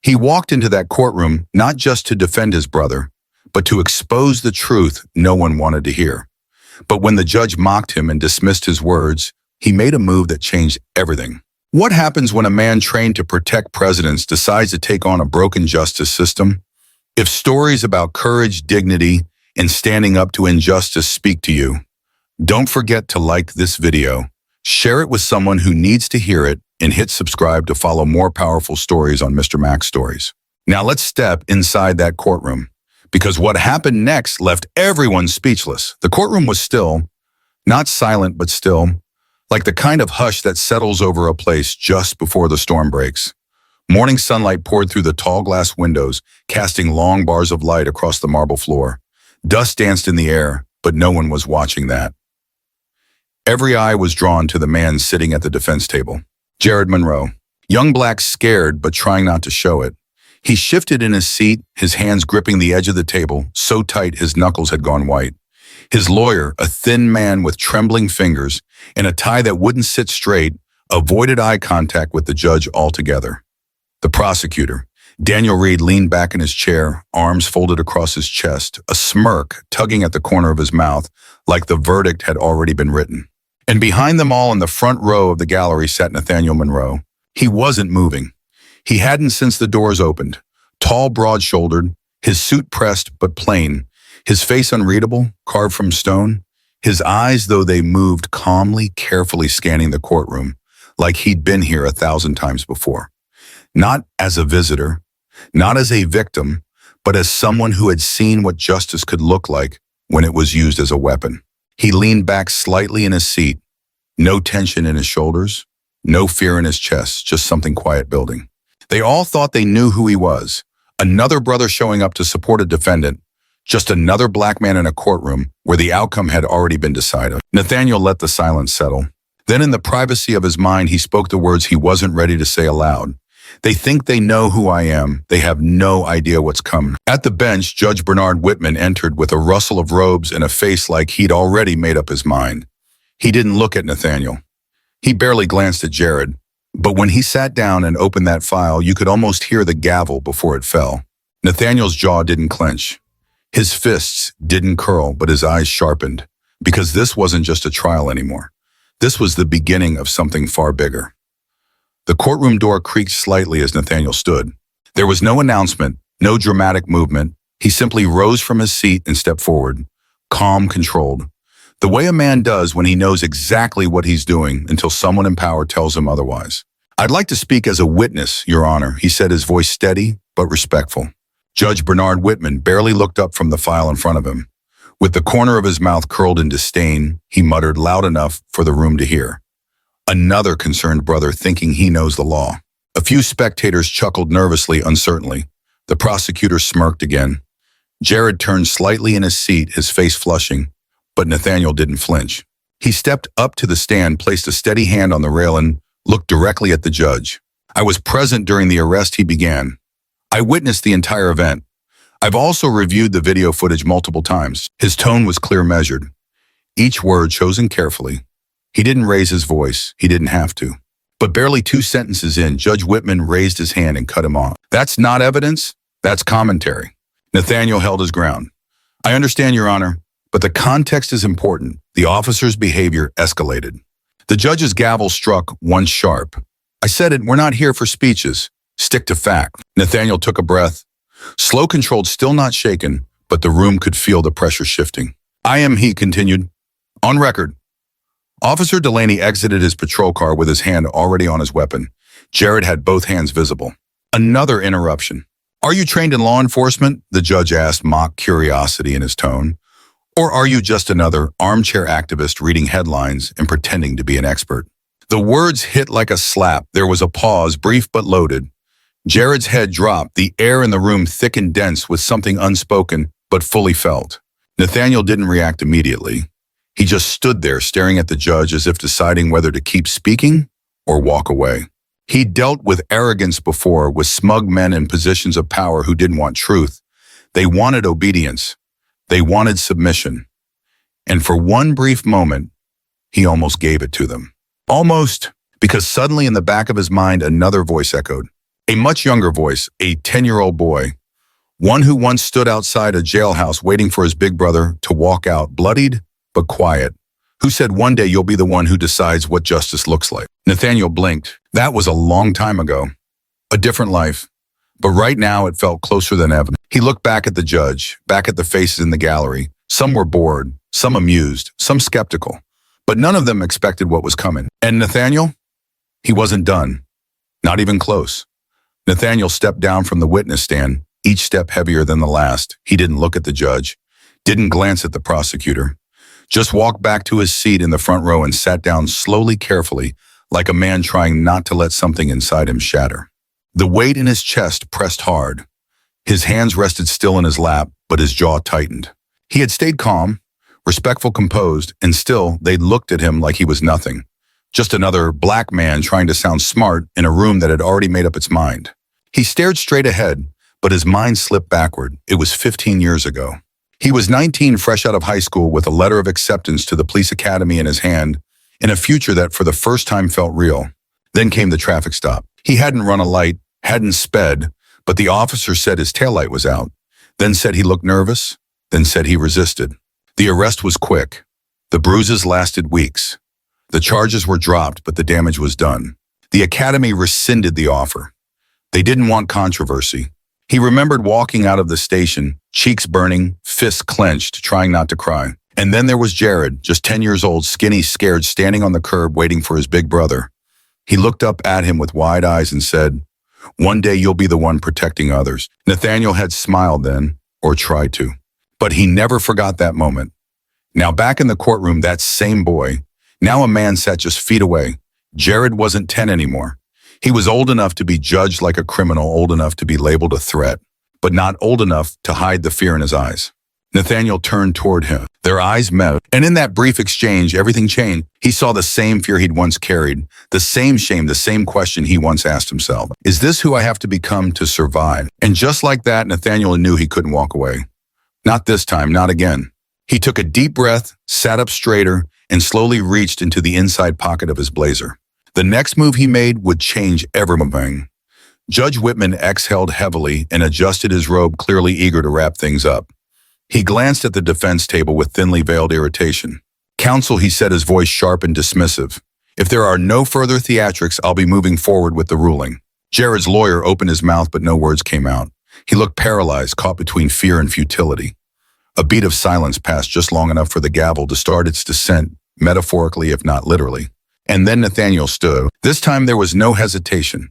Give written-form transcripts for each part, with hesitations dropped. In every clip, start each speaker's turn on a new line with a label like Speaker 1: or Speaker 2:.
Speaker 1: He walked into that courtroom not just to defend his brother, but to expose the truth no one wanted to hear. But when the judge mocked him and dismissed his words, he made a move that changed everything. What happens when a man trained to protect presidents decides to take on a broken justice system? If stories about courage, dignity, and standing up to injustice speak to you, don't forget to like this video, share it with someone who needs to hear it, and hit subscribe to follow more powerful stories on Mr. Max Stories. Now let's step inside that courtroom, because what happened next left everyone speechless. The courtroom was still, not silent but still, like the kind of hush that settles over a place just before the storm breaks. Morning sunlight poured through the tall glass windows, casting long bars of light across the marble floor. Dust danced in the air, but no one was watching that. Every eye was drawn to the man sitting at the defense table. Jared Monroe. Young black, scared but trying not to show it. He shifted in his seat, his hands gripping the edge of the table, so tight his knuckles had gone white. His lawyer, a thin man with trembling fingers and a tie that wouldn't sit straight, avoided eye contact with the judge altogether. The prosecutor, Daniel Reed, leaned back in his chair, arms folded across his chest, a smirk tugging at the corner of his mouth, like the verdict had already been written. And behind them all in the front row of the gallery sat Nathaniel Monroe. He wasn't moving. He hadn't since the doors opened. Tall, broad-shouldered, his suit pressed but plain, his face unreadable, carved from stone, his eyes, though they moved calmly, carefully scanning the courtroom, like he'd been here 1,000 times before. Not as a visitor, not as a victim, but as someone who had seen what justice could look like when it was used as a weapon. He leaned back slightly in his seat, no tension in his shoulders, no fear in his chest, just something quiet building. They all thought they knew who he was. Another brother showing up to support a defendant, just another black man in a courtroom where the outcome had already been decided. Nathaniel let the silence settle. Then in the privacy of his mind, he spoke the words he wasn't ready to say aloud. They think they know who I am. They have no idea what's coming. At the bench, Judge Bernard Whitman entered with a rustle of robes and a face like he'd already made up his mind. He didn't look at Nathaniel. He barely glanced at Jared. But when he sat down and opened that file, you could almost hear the gavel before it fell. Nathaniel's jaw didn't clench. His fists didn't curl, but his eyes sharpened, because this wasn't just a trial anymore. This was the beginning of something far bigger. The courtroom door creaked slightly as Nathaniel stood. There was no announcement, no dramatic movement. He simply rose from his seat and stepped forward, calm, controlled, the way a man does when he knows exactly what he's doing until someone in power tells him otherwise. "I'd like to speak as a witness, Your Honor," he said, his voice steady but respectful. Judge Bernard Whitman barely looked up from the file in front of him. With the corner of his mouth curled in disdain, he muttered loud enough for the room to hear. Another concerned brother thinking he knows the law. A few spectators chuckled nervously, uncertainly. The prosecutor smirked again. Jared turned slightly in his seat, his face flushing, but Nathaniel didn't flinch. He stepped up to the stand, placed a steady hand on the rail, and looked directly at the judge. "I was present during the arrest," he began. "I witnessed the entire event. I've also reviewed the video footage multiple times." His tone was clear, measured, each word chosen carefully. He didn't raise his voice. He didn't have to. But barely 2 sentences in, Judge Whitman raised his hand and cut him off. "That's not evidence. That's commentary." Nathaniel held his ground. "I understand, Your Honor, but the context is important." The officer's behavior escalated. The judge's gavel struck once sharp. "I said it, we're not here for speeches. Stick to fact." Nathaniel took a breath. Slow, controlled, still not shaken, but the room could feel the pressure shifting. "I am," he continued, "on record." Officer Delaney exited his patrol car with his hand already on his weapon. Jared had both hands visible. Another interruption. "Are you trained in law enforcement?" the judge asked, mock curiosity in his tone. "Or are you just another armchair activist reading headlines and pretending to be an expert?" The words hit like a slap. There was a pause, brief but loaded. Jared's head dropped, the air in the room thick and dense with something unspoken but fully felt. Nathaniel didn't react immediately. He just stood there staring at the judge as if deciding whether to keep speaking or walk away. He'd dealt with arrogance before, with smug men in positions of power who didn't want truth. They wanted obedience. They wanted submission. And for one brief moment, he almost gave it to them. Almost, because suddenly in the back of his mind, another voice echoed. A much younger voice, a 10-year-old boy, one who once stood outside a jailhouse waiting for his big brother to walk out, bloodied but quiet, who said, "One day you'll be the one who decides what justice looks like." Nathaniel blinked. That was a long time ago. A different life. But right now it felt closer than ever. He looked back at the judge, back at the faces in the gallery. Some were bored, some amused, some skeptical. But none of them expected what was coming. And Nathaniel? He wasn't done. Not even close. Nathaniel stepped down from the witness stand, each step heavier than the last. He didn't look at the judge, didn't glance at the prosecutor, just walked back to his seat in the front row and sat down slowly, carefully, like a man trying not to let something inside him shatter. The weight in his chest pressed hard. His hands rested still in his lap, but his jaw tightened. He had stayed calm, respectful, composed, and still they'd looked at him like he was nothing. Just another black man trying to sound smart in a room that had already made up its mind. He stared straight ahead, but his mind slipped backward. It was 15 years ago. He was 19, fresh out of high school, with a letter of acceptance to the police academy in his hand, in a future that for the first time felt real. Then came the traffic stop. He hadn't run a light, hadn't sped, but the officer said his taillight was out, then said he looked nervous, then said he resisted. The arrest was quick. The bruises lasted weeks. The charges were dropped, but the damage was done. The academy rescinded the offer. They didn't want controversy. He remembered walking out of the station, cheeks burning, fists clenched, trying not to cry. And then there was Jared, just 10 years old, skinny, scared, standing on the curb waiting for his big brother. He looked up at him with wide eyes and said, "One day you'll be the one protecting others." Nathaniel had smiled then, or tried to. But he never forgot that moment. Now back in the courtroom, that same boy, now a man sat just feet away. Jared wasn't 10 anymore. He was old enough to be judged like a criminal, old enough to be labeled a threat, but not old enough to hide the fear in his eyes. Nathaniel turned toward him. Their eyes met, and in that brief exchange, everything changed. He saw the same fear he'd once carried, the same shame, the same question he once asked himself. Is this who I have to become to survive? And just like that, Nathaniel knew he couldn't walk away. Not this time, not again. He took a deep breath, sat up straighter, and slowly reached into the inside pocket of his blazer. The next move he made would change everything. Judge Whitman exhaled heavily and adjusted his robe, clearly eager to wrap things up. He glanced at the defense table with thinly veiled irritation. "Counsel," he said, his voice sharp and dismissive. "If there are no further theatrics, I'll be moving forward with the ruling." Jared's lawyer opened his mouth, but no words came out. He looked paralyzed, caught between fear and futility. A beat of silence passed, just long enough for the gavel to start its descent, metaphorically if not literally. And then Nathaniel stood. This time there was no hesitation,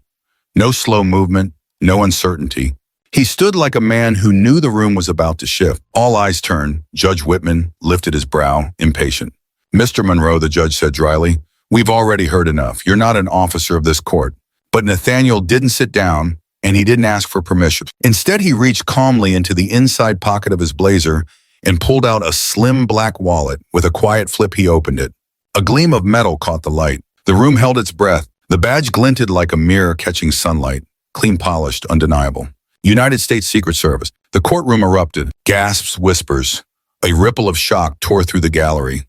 Speaker 1: no slow movement, no uncertainty. He stood like a man who knew the room was about to shift. All eyes turned. Judge Whitman lifted his brow, impatient. "Mr. Monroe," the judge said dryly, "we've already heard enough. You're not an officer of this court." But Nathaniel didn't sit down, and he didn't ask for permission. Instead, he reached calmly into the inside pocket of his blazer and pulled out a slim black wallet. With a quiet flip, he opened it. A gleam of metal caught the light. The room held its breath. The badge glinted like a mirror catching sunlight, clean polished, undeniable. United States Secret Service. The courtroom erupted. Gasps, whispers. A ripple of shock tore through the gallery.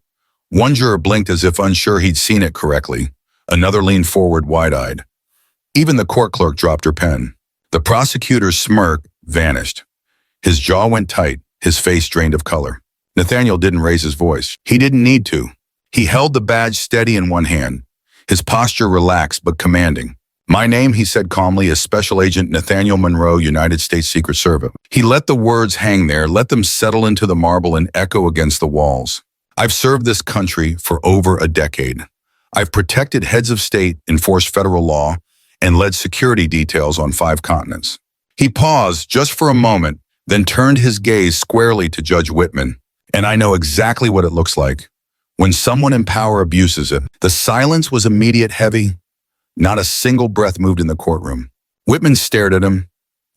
Speaker 1: One juror blinked as if unsure he'd seen it correctly. Another leaned forward wide-eyed. Even the court clerk dropped her pen. The prosecutor's smirk vanished. His jaw went tight, his face drained of color. Nathaniel didn't raise his voice. He didn't need to. He held the badge steady in one hand, his posture relaxed but commanding. "My name," he said calmly, "is Special Agent Nathaniel Monroe, United States Secret Service." He let the words hang there, let them settle into the marble and echo against the walls. "I've served this country for over a decade. I've protected heads of state, enforced federal law, and led security details on 5 continents." He paused just for a moment, then turned his gaze squarely to Judge Whitman. "And I know exactly what it looks like when someone in power abuses it." The silence was immediate, heavy. Not a single breath moved in the courtroom. Whitman stared at him,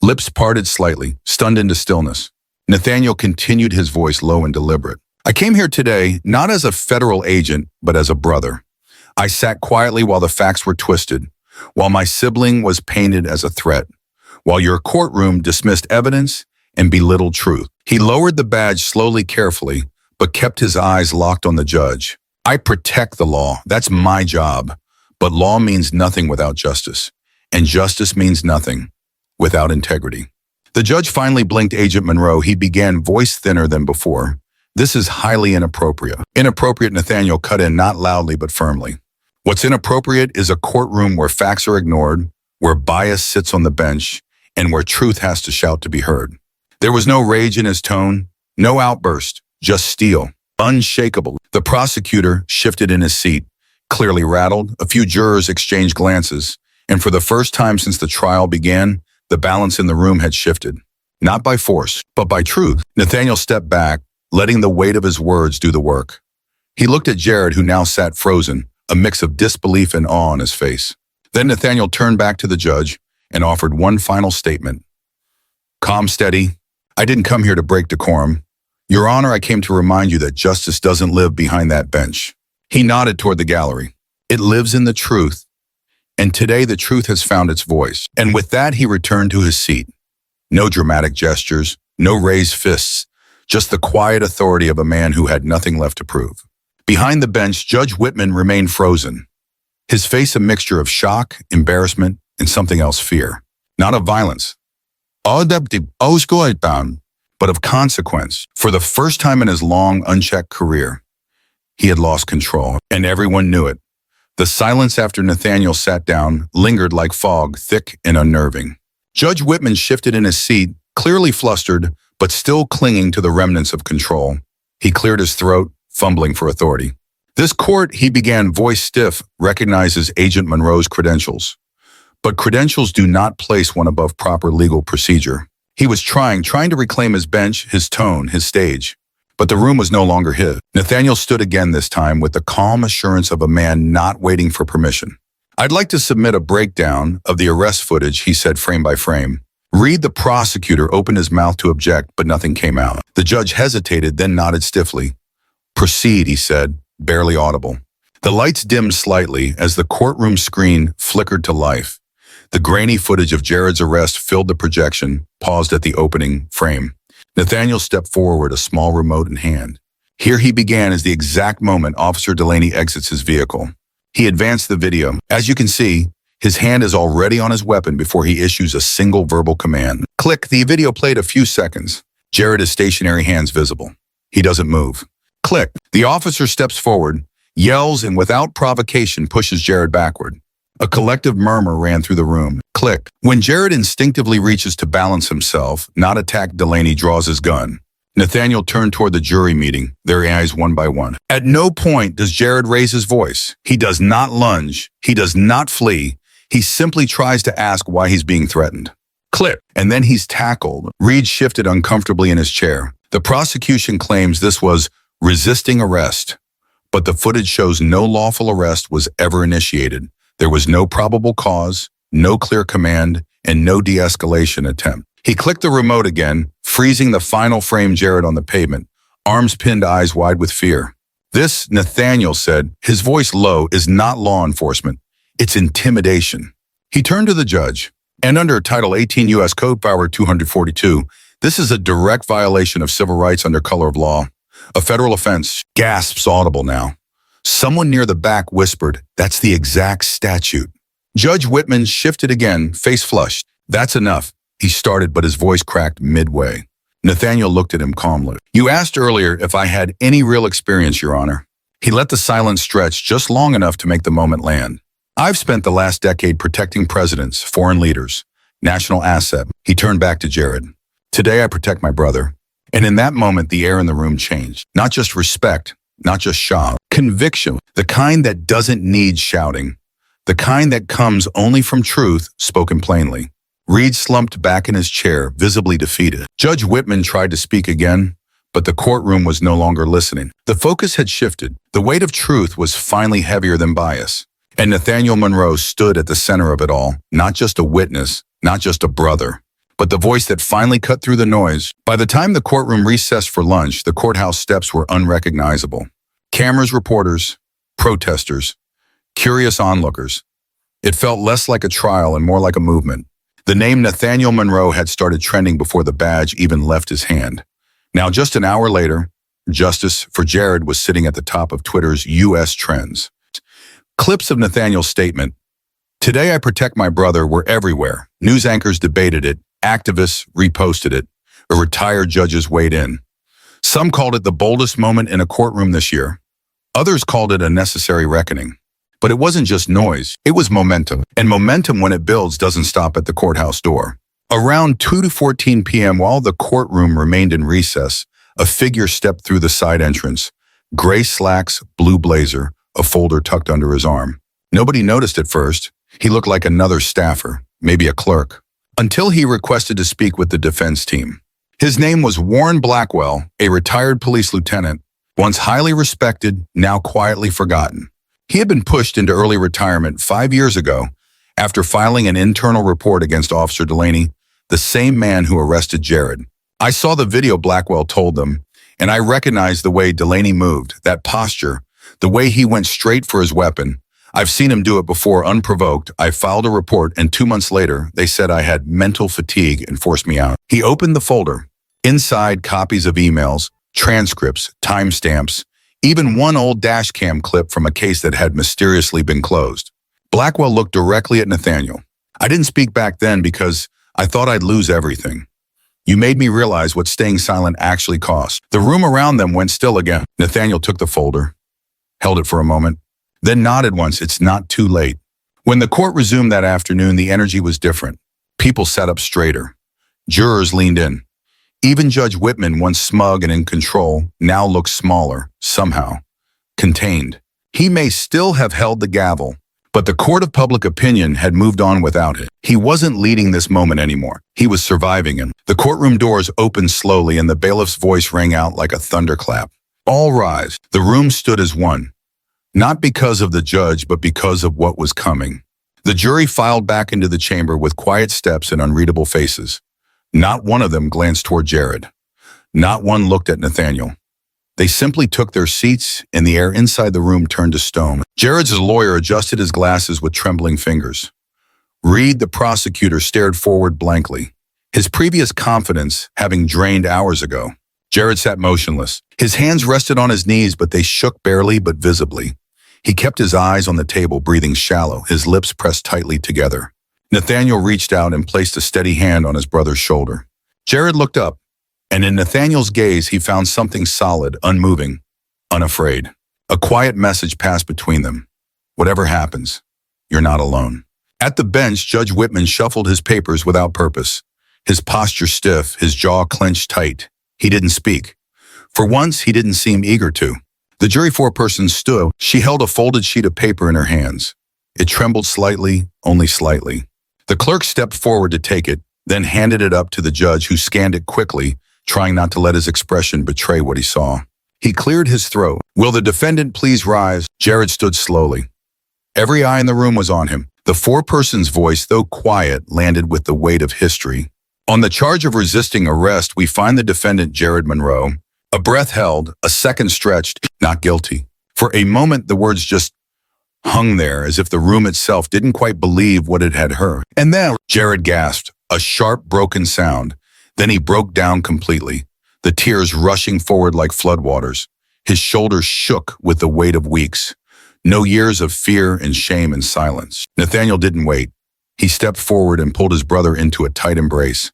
Speaker 1: lips parted slightly, stunned into stillness. Nathaniel continued, his voice low and deliberate. "I came here today not as a federal agent, but as a brother. I sat quietly while the facts were twisted, while my sibling was painted as a threat, while your courtroom dismissed evidence and belittled truth." He lowered the badge slowly, carefully, but kept his eyes locked on the judge. "I protect the law. That's my job. But law means nothing without justice. and justice means nothing without integrity. The judge finally blinked Agent Monroe. He began, voice thinner than before. This is highly inappropriate. Inappropriate, Nathaniel cut in, not loudly but firmly. What's inappropriate is a courtroom where facts are ignored, where bias sits on the bench, and where truth has to shout to be heard. There was no rage in his tone, no outburst, just steel, unshakable. The prosecutor shifted in his seat, clearly rattled. A few jurors exchanged glances, and for the first time since the trial began, the balance in the room had shifted. Not by force, but by truth. Nathaniel stepped back, letting the weight of his words do the work. He looked at Jared, who now sat frozen, a mix of disbelief and awe on his face. Then Nathaniel turned back to the judge and offered one final statement. Calm, steady. I didn't come here to break decorum. Your Honor, I came to remind you that justice doesn't live behind that bench. He nodded toward the gallery. It lives in the truth. And today the truth has found its voice. And with that, he returned to his seat. No dramatic gestures, no raised fists, just the quiet authority of a man who had nothing left to prove. Behind the bench, Judge Whitman remained frozen, his face a mixture of shock, embarrassment, and something else, fear. Not of violence, but of consequence. For the first time in his long, unchecked career, he had lost control, and everyone knew it. The silence after Nathaniel sat down lingered like fog, thick and unnerving. Judge Whitman shifted in his seat, clearly flustered, but still clinging to the remnants of control. He cleared his throat, fumbling for authority. This court, he began, voice stiff, recognizes Agent Monroe's credentials. But credentials do not place one above proper legal procedure. He was trying to reclaim his bench, his tone, his stage. But the room was no longer his. Nathaniel stood again, this time with the calm assurance of a man not waiting for permission. I'd like to submit a breakdown of the arrest footage, he said, frame by frame. Reed, the prosecutor, opened his mouth to object, but nothing came out. The judge hesitated, then nodded stiffly. Proceed, he said, barely audible. The lights dimmed slightly as the courtroom screen flickered to life. The grainy footage of Jared's arrest filled the projection, paused at the opening frame. Nathaniel stepped forward, a small remote in hand. Here he began as the exact moment Officer Delaney exits his vehicle. He advanced the video. As you can see, his hand is already on his weapon before he issues a single verbal command. Click. The video played a few seconds. Jared is stationary, hands visible. He doesn't move. Click. The officer steps forward, yells, and without provocation pushes Jared backward. A collective murmur ran through the room. Click. When Jared instinctively reaches to balance himself, not attack Delaney, draws his gun. Nathaniel turned toward the jury meeting, their eyes one by one. At no point does Jared raise his voice. He does not lunge. He does not flee. He simply tries to ask why he's being threatened. Click. And then he's tackled. Reed shifted uncomfortably in his chair. The prosecution claims this was resisting arrest, but the footage shows no lawful arrest was ever initiated. There was no probable cause, no clear command, and no de-escalation attempt. He clicked the remote again, freezing the final frame, Jared on the pavement, arms pinned, eyes wide with fear. This, Nathaniel said, his voice low, is not law enforcement. It's intimidation. He turned to the judge, and under Title 18 U.S. Code Power 242, this is a direct violation of civil rights under color of law. A federal offense. Gasps audible now. Someone near the back whispered, that's the exact statute. Judge Whitman shifted again, face flushed. That's enough, he started, but his voice cracked midway. Nathaniel looked at him calmly. You asked earlier if I had any real experience, Your Honor. He let the silence stretch just long enough to make the moment land. I've spent the last decade protecting presidents, foreign leaders, national asset. He turned back to Jared. Today I protect my brother. And in that moment, the air in the room changed. Not just respect, not just shock. Conviction, the kind that doesn't need shouting. The kind that comes only from truth, spoken plainly. Reed slumped back in his chair, visibly defeated. Judge Whitman tried to speak again, but the courtroom was no longer listening. The focus had shifted. The weight of truth was finally heavier than bias. And Nathaniel Monroe stood at the center of it all, not just a witness, not just a brother, but the voice that finally cut through the noise. By the time the courtroom recessed for lunch, the courthouse steps were unrecognizable. Cameras, reporters, protesters, curious onlookers. It felt less like a trial and more like a movement. The name Nathaniel Monroe had started trending before the badge even left his hand. Now, just an hour later, justice for Jared was sitting at the top of Twitter's U.S. trends. Clips of Nathaniel's statement, "Today I protect my brother" were everywhere. News anchors debated it, activists reposted it, retired judges weighed in. Some called it the boldest moment in a courtroom this year. Others called it a necessary reckoning. But it wasn't just noise, it was momentum. And momentum, when it builds, doesn't stop at the courthouse door. Around 2 to 14 p.m., while the courtroom remained in recess, a figure stepped through the side entrance. Gray slacks, blue blazer, a folder tucked under his arm. Nobody noticed at first. He looked like another staffer, maybe a clerk, until he requested to speak with the defense team. His name was Warren Blackwell, a retired police lieutenant, once highly respected, now quietly forgotten. He had been pushed into early retirement 5 years ago after filing an internal report against Officer Delaney, the same man who arrested Jared. "I saw the video," Blackwell told them, "and I recognized the way Delaney moved, that posture, the way he went straight for his weapon. I've seen him do it before, unprovoked. I filed a report, and 2 months later, they said I had mental fatigue and forced me out." He opened the folder. Inside, copies of emails, transcripts, timestamps, even one old dash cam clip from a case that had mysteriously been closed. Blackwell looked directly at Nathaniel. "I didn't speak back then because I thought I'd lose everything. You made me realize what staying silent actually cost." The room around them went still again. Nathaniel took the folder, held it for a moment, then nodded once. "It's not too late." When the court resumed that afternoon, the energy was different. People sat up straighter. Jurors leaned in. Even Judge Whitman, once smug and in control, now looked smaller, somehow, contained. He may still have held the gavel, but the court of public opinion had moved on without it. He wasn't leading this moment anymore. He was surviving him. The courtroom doors opened slowly and the bailiff's voice rang out like a thunderclap. "All rise." The room stood as one, not because of the judge, but because of what was coming. The jury filed back into the chamber with quiet steps and unreadable faces. Not one of them glanced toward Jared. Not one looked at Nathaniel. They simply took their seats, and the air inside the room turned to stone. Jared's lawyer adjusted his glasses with trembling fingers. Reed, the prosecutor, stared forward blankly, his previous confidence having drained hours ago. Jared sat motionless. His hands rested on his knees, but they shook barely but visibly. He kept his eyes on the table, breathing shallow, his lips pressed tightly together. Nathaniel reached out and placed a steady hand on his brother's shoulder. Jared looked up, and in Nathaniel's gaze he found something solid, unmoving, unafraid. A quiet message passed between them. "Whatever happens, you're not alone." At the bench, Judge Whitman shuffled his papers without purpose, his posture stiff, his jaw clenched tight. He didn't speak. For once, he didn't seem eager to. The jury foreperson stood. She held a folded sheet of paper in her hands. It trembled slightly, only slightly. The clerk stepped forward to take it, then handed it up to the judge, who scanned it quickly, trying not to let his expression betray what he saw. He cleared his throat. "Will the defendant please rise?" Jared stood slowly. Every eye in the room was on him. The foreperson's voice, though quiet, landed with the weight of history. "On the charge of resisting arrest, we find the defendant Jared Monroe." A breath held, a second stretched, "Not guilty." For a moment, the words just hung there, as if the room itself didn't quite believe what it had heard. And then Jared gasped, a sharp, broken sound. Then he broke down completely, the tears rushing forward like floodwaters. His shoulders shook with the weight of weeks. No years of fear and shame and silence. Nathaniel didn't wait. He stepped forward and pulled his brother into a tight embrace.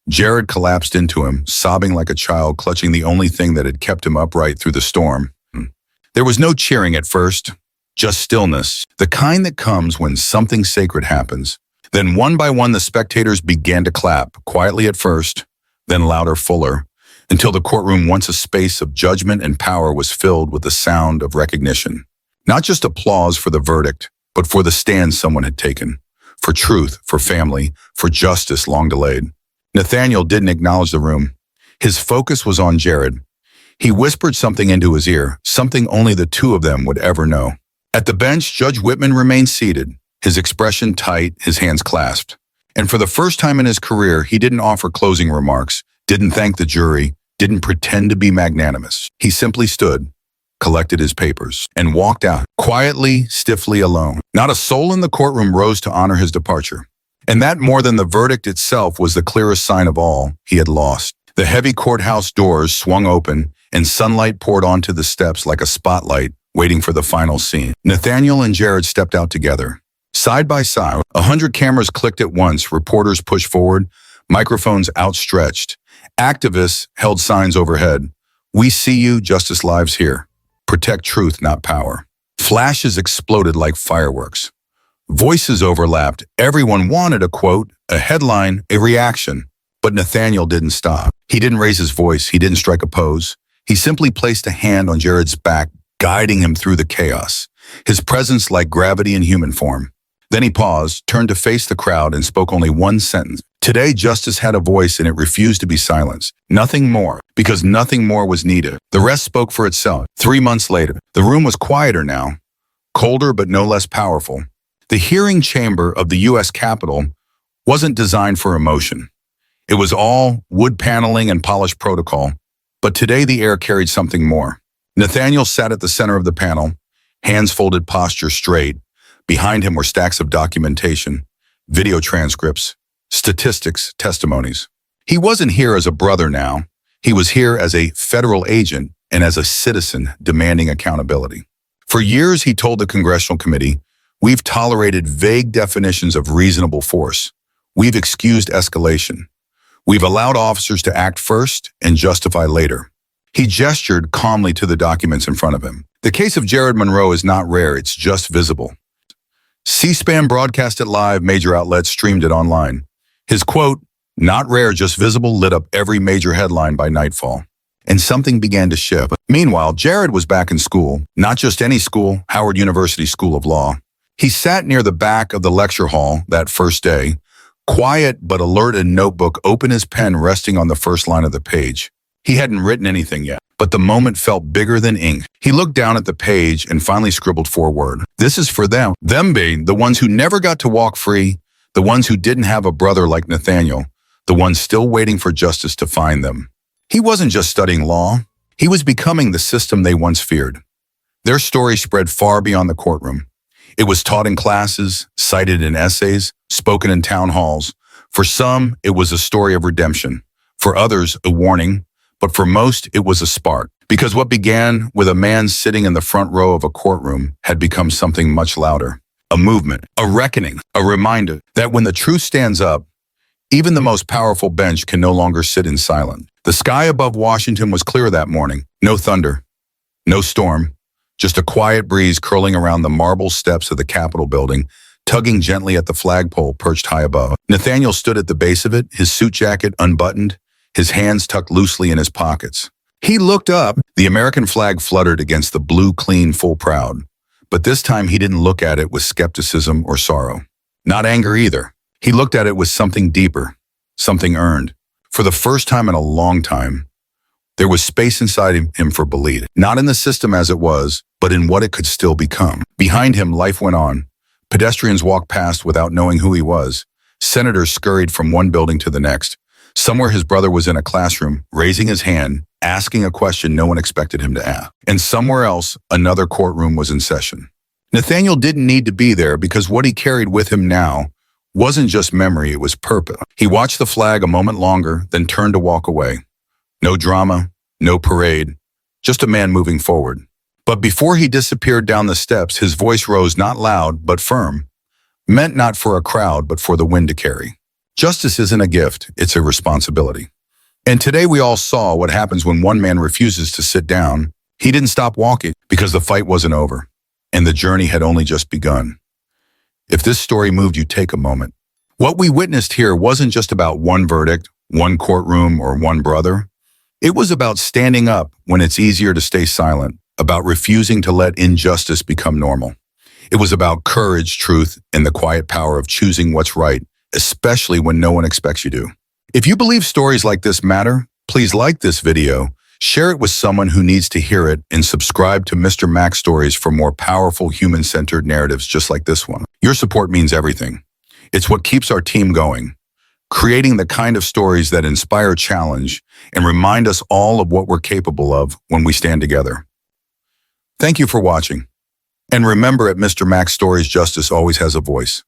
Speaker 1: Jared collapsed into him, sobbing like a child, clutching the only thing that had kept him upright through the storm. There was no cheering at first. Just stillness, the kind that comes when something sacred happens. Then one by one the spectators began to clap, quietly at first, then louder, fuller, until the courtroom, once a space of judgment and power, was filled with the sound of recognition. Not just applause for the verdict, but for the stand someone had taken. For truth, for family, for justice long delayed. Nathaniel didn't acknowledge the room. His focus was on Jared. He whispered something into his ear, something only the two of them would ever know. At the bench, Judge Whitman remained seated, his expression tight, his hands clasped. And for the first time in his career, he didn't offer closing remarks, didn't thank the jury, didn't pretend to be magnanimous. He simply stood, collected his papers, and walked out, quietly, stiffly alone. Not a soul in the courtroom rose to honor his departure. And that, more than the verdict itself, was the clearest sign of all: he had lost. The heavy courthouse doors swung open, and sunlight poured onto the steps like a spotlight, waiting for the final scene. Nathaniel and Jared stepped out together. Side by side, 100 cameras clicked at once, reporters pushed forward, microphones outstretched. Activists held signs overhead. We see you, justice lives here. Protect truth, not power. Flashes exploded like fireworks. Voices overlapped. Everyone wanted a quote, a headline, a reaction. But Nathaniel didn't stop. He didn't raise his voice. He didn't strike a pose. He simply placed a hand on Jared's back, guiding him through the chaos, his presence like gravity in human form. Then he paused, turned to face the crowd, and spoke only one sentence. Today, justice had a voice, and it refused to be silenced. Nothing more, because nothing more was needed. The rest spoke for itself. 3 months later, the room was quieter now, colder but no less powerful. The hearing chamber of the U.S. Capitol wasn't designed for emotion. It was all wood paneling and polished protocol. But today, the air carried something more. Nathaniel sat at the center of the panel, hands folded, posture straight. Behind him were stacks of documentation, video transcripts, statistics, testimonies. He wasn't here as a brother now. He was here as a federal agent and as a citizen demanding accountability. For years, he told the congressional committee, we've tolerated vague definitions of reasonable force. We've excused escalation. We've allowed officers to act first and justify later. He gestured calmly to the documents in front of him. The case of Jared Monroe is not rare, it's just visible. C-SPAN broadcast it live, major outlets streamed it online. His quote, not rare, just visible, lit up every major headline by nightfall. And something began to shift. Meanwhile, Jared was back in school, not just any school, Howard University School of Law. He sat near the back of the lecture hall that first day, quiet but alert, a notebook open, his pen resting on the first line of the page. He hadn't written anything yet, but the moment felt bigger than ink. He looked down at the page and finally scribbled 4 words. This is for them. Them being the ones who never got to walk free, the ones who didn't have a brother like Nathaniel, the ones still waiting for justice to find them. He wasn't just studying law. He was becoming the system they once feared. Their story spread far beyond the courtroom. It was taught in classes, cited in essays, spoken in town halls. For some, it was a story of redemption. For others, a warning. But for most, it was a spark. Because what began with a man sitting in the front row of a courtroom had become something much louder. A movement, a reckoning, a reminder that when the truth stands up, even the most powerful bench can no longer sit in silence. The sky above Washington was clear that morning. No thunder, no storm, just a quiet breeze curling around the marble steps of the Capitol building, tugging gently at the flagpole perched high above. Nathaniel stood at the base of it, his suit jacket unbuttoned, his hands tucked loosely in his pockets. He looked up. The American flag fluttered against the blue, clean, full proud. But this time he didn't look at it with skepticism or sorrow. Not anger either. He looked at it with something deeper, something earned. For the first time in a long time, there was space inside him for belief. Not in the system as it was, but in what it could still become. Behind him, life went on. Pedestrians walked past without knowing who he was. Senators scurried from one building to the next. Somewhere his brother was in a classroom, raising his hand, asking a question no one expected him to ask. And somewhere else, another courtroom was in session. Nathaniel didn't need to be there because what he carried with him now wasn't just memory, it was purpose. He watched the flag a moment longer, then turned to walk away. No drama, no parade, just a man moving forward. But before he disappeared down the steps, his voice rose not loud, but firm, meant not for a crowd, but for the wind to carry. Justice isn't a gift, it's a responsibility. And today we all saw what happens when one man refuses to sit down. He didn't stop walking because the fight wasn't over, and the journey had only just begun. If this story moved you, take a moment. What we witnessed here wasn't just about one verdict, one courtroom, or one brother. It was about standing up when it's easier to stay silent, about refusing to let injustice become normal. It was about courage, truth, and the quiet power of choosing what's right, especially when no one expects you to. If you believe stories like this matter, please like this video, share it with someone who needs to hear it, and subscribe to Mr. Mac Stories for more powerful human-centered narratives just like this one. Your support means everything. It's what keeps our team going, creating the kind of stories that inspire challenge and remind us all of what we're capable of when we stand together. Thank you for watching. And remember, at Mr. Mac Stories, justice always has a voice.